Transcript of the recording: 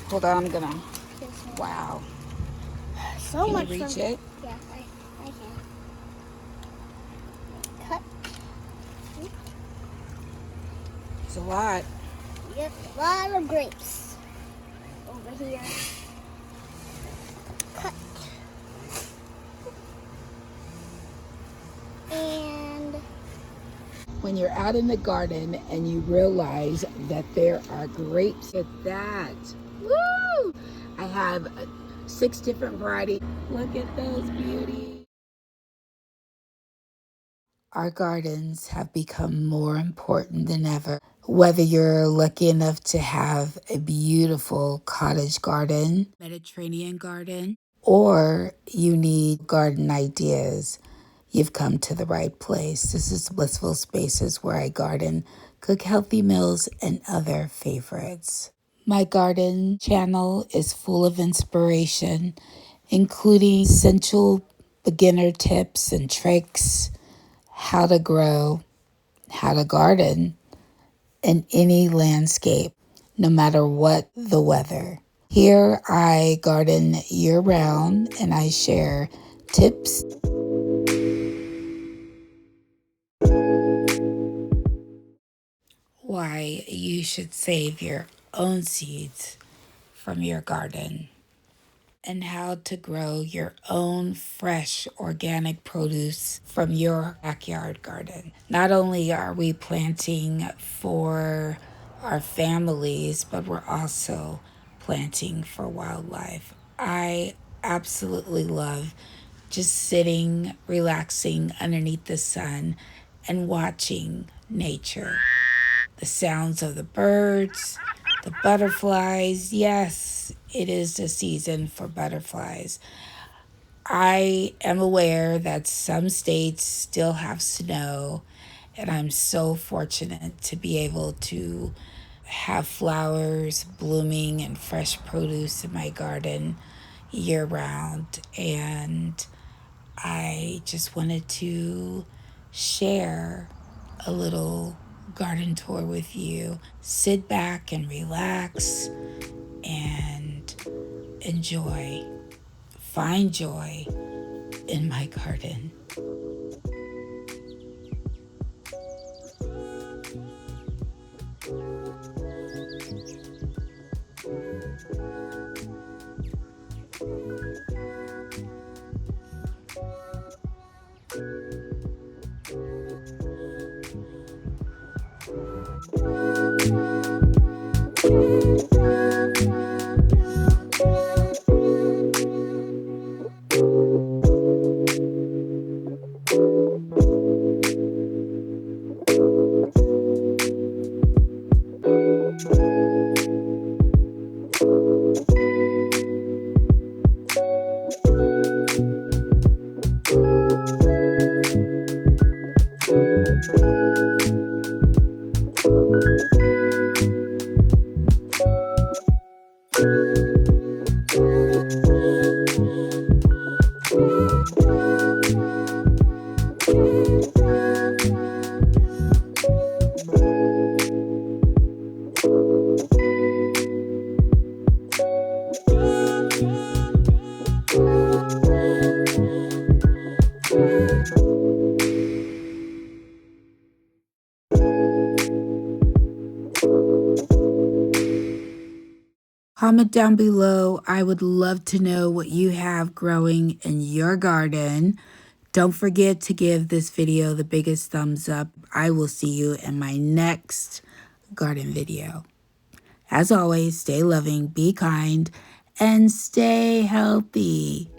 Hold on, I'm gonna. Wow. So Can much you reach fun. it? Yeah, I can. Cut. It's a lot. Yep, a lot of grapes over here. Cut. And When you're out in the garden and you realize that there are grapes at that. Woo! I have 6 different varieties. Look at those beauties. Our gardens have become more important than ever. Whether you're lucky enough to have a beautiful cottage garden, Mediterranean garden, or you need garden ideas, you've come to the right place. This is Blissful Spaces, where I garden, cook healthy meals, and other favorites. My garden channel is full of inspiration, including essential beginner tips and tricks, how to grow, how to garden in any landscape, no matter what the weather. Here I garden year round and I share tips, why you should save your own seeds from your garden, and how to grow your own fresh organic produce from your backyard garden. Not only are we planting for our families, but we're also planting for wildlife. I absolutely love just sitting, relaxing underneath the sun and watching nature. The sounds of the birds, the butterflies. Yes, it is the season for butterflies. I am aware that some states still have snow, and I'm so fortunate to be able to have flowers blooming and fresh produce in my garden year round. And I just wanted to share a little garden tour with you. Sit back and relax and enjoy. Find joy in my garden. Comment down below. I would love to know what you have growing in your garden. Don't forget to give this video the biggest thumbs up. I will see you in my next garden video. As always, stay loving, be kind, and stay healthy.